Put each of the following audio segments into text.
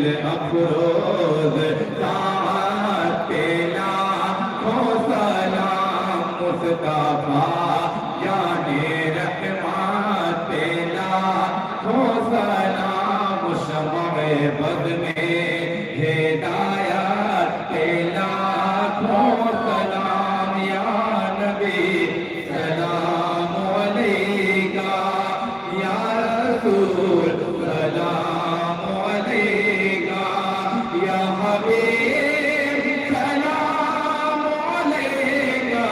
दिल अफरोज साथ पेला हो सलाम मुस्तफा जाने रहमान पेला हो सलाम शमए बद में हिदायत पेला हो सलाम या नबी सलाम अलैका या रसूल सलाम अलैका या हबीब सलाम अलैका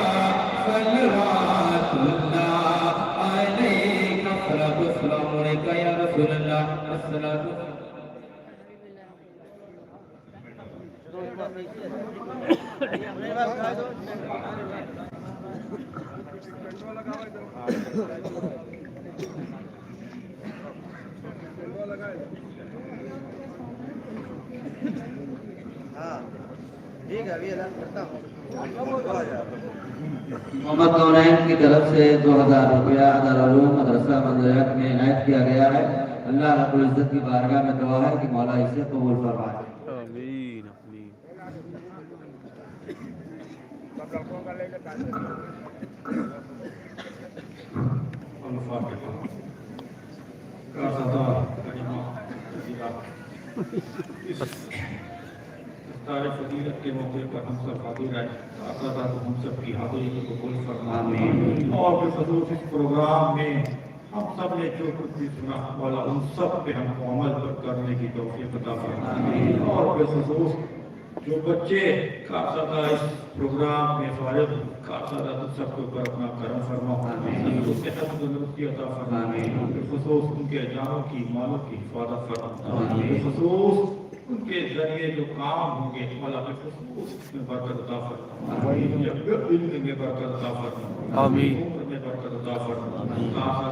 सल्लल्लाहु अलैका सलाम अलैका या रसूल अल्लाह अस्सलातु ठीक है अभी ऐलान करता हूँ। मोहम्मद कौनैन की तरफ से 2000 रुपया दारुल मदरसा मंजरियत में इनायत किया गया है। अल्लाह रब्बुल इज्जत की बारगाह में दुआ है कि मौला इसे कबूल फरमाए। आमीन आमीन। फजीलत के मौके पर हम सब हाजिर आए हम सब की हाजिरी को कबूल फरमा और बिखुसूस इस प्रोग्राम में हम सब ने जो कुछ भी सुना वाला उन सब पे हमको अमल पर करने की तौफीक अता फरमा और बिखुसूस जो बच्चे काफ़िला इस प्रोग्राम में फारिग काफ़िला सबके ऊपर अपना करम फरमा तंदुरुस्ती अता फरमा बिखुसूस उनके जानों की मालों की हिफाजत फरमा बिखुसूस उनके जरिए जो काम होंगे मौला उसमें बरकत अता फरमा इल्म में बरकत अता फरमा आमीन। उम्र में बरकत अता फरमा खास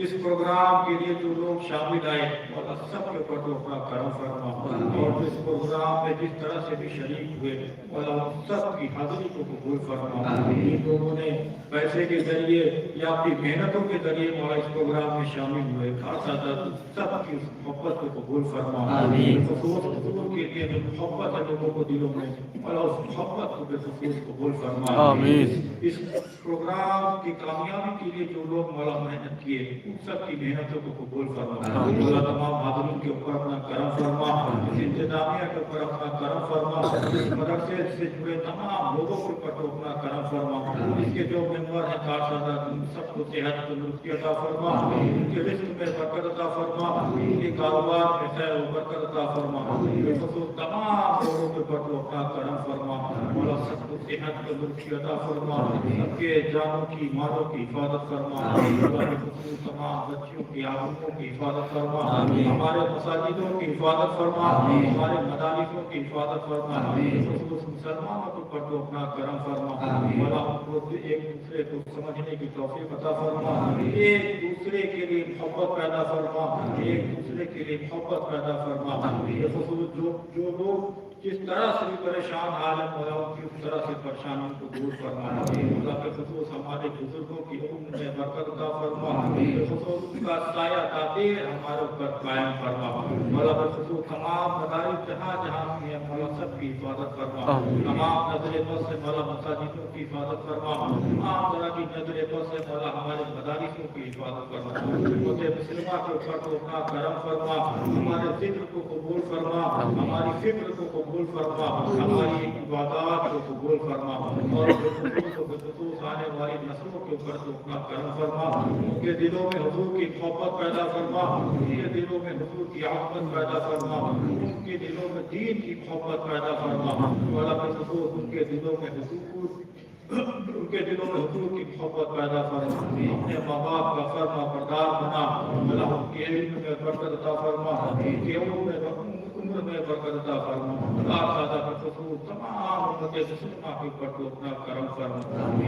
इस प्रोग्राम के लिए जो लोग शामिल आए मौला सबके ऊपर तो अपना करम फरमा और इस प्रोग्राम में जिस तरह से भी शरीक हुए मौला सब की हाजिरी को कबूल फरमा इन लोगों ने पैसे के जरिए या अपनी मेहनतों के जरिए मौला इस प्रोग्राम में शामिल हुए खास सब की उस मोहब्बत को कबूल फरमा खसूस के लिए जो मोहब्बत है लोगों को दिलों में मौला उस मोहब्बत को बेखसूस कबूल फरमा इस प्रोग्राम की कामयाबी के लिए जो लोग मौला मेहनत किए उन सब की मेहनतों को कबूल फरमा मौला तमाम हाज़िरीन के ऊपर अपना करम फरमा इस इंतजामिया के ऊपर अपना करम फरमा इस मदरसे से जुड़े तमाम लोगों के ऊपर अपना करम फरमा इसके जो मेंबर हैं कारसादा उन सबको सेहत तंदुरुस्ती अता फरमा उनके रिस्क में बरकत अता फरमा उनके कारोबार में खैर व बरकत अता फरमा बिखुसूस तमाम लोगों के ऊपर अपना करम फरमा मौला सबको सेहत तंदुरुस्ती अता फरमा सबके जानों की मालों की हिफाजत फरमा तमाम बच्चियों की आंखों की हिफाजत फरमा हमारे मसाजिदों की हिफाजत फरमा हमारे मदारिसों की हिफाजत फरमा मुसलमानों के ऊपर अपना करम फरमा मौला हमको एक दूसरे को समझने की तौफीक अता फरमा एक दूसरे के लिए मोहब्बत पैदा फरमा एक दूसरे के लिए मोहब्बत पैदा फरमा जो लोग जिस तरह से भी परेशान हाल है मौला उनकी उस तरह से परेशानियों को दूर फरमा मौला के खसूस हमारे बुजुर्गों की उम्र में बरकत अता फरमा खसूस उनका साया ताबीर हमारे ऊपर कायम फरमा मौला के खसूस तमाम मदारिस जहाँ जहाँ भी है मौला सब की हिफाजत फरमा तमाम नजर बस से मौला मसाजिदों की हिफाजत फरमा तमाम तरह की नजर बस से मौला हमारे मदारिसों की हिफाजत फरमा मुस्लिमा के ऊपर तो अपना करम फरमा हमारे जिक्र को कबूल फरमा हमारी फिक्र को कबूल फरमा हमारी इबादत को कबूल फरमा और बिखुसूस आने वाली नस्लों के ऊपर तो अपना करम फरमा उनके दिलों में हुजूर की मोहब्बत पैदा फरमा उनके दिलों में हुजूर की आमद पैदा फरमा उनके दिलों में दीन की मोहब्बत पैदा फरमा मौला बिखुसूस उनके दिलों में हुजूर की मोहब्बत पैदा फरमा अपने माँ बाप का फरमा बरदार बना मौला उनके इल्म में बरकत अता फरमा उनके उम्र में बरकत अता फरमा सादा का खसूस तमाम उम्मत मुस्लिमा के ऊपर तो अपना करम फरमा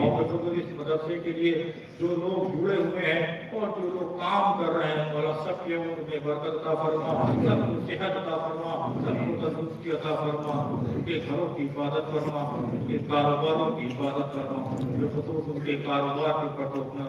और बिखुसूस इस मदरसे के लिए जो लोग जुड़े हुए हैं और जो लोग काम कर रहे हैं मौला सबके उम्र में बरकत अता फरमा सबको सेहत अता फरमा सबको तंदुरुस्ती अता फरमा उनके घरों की हिफाजत फरमा उनके कारोबारों की हिफाजत फरमा बिखुसूस उनके कारोबार के ऊपर तो अपना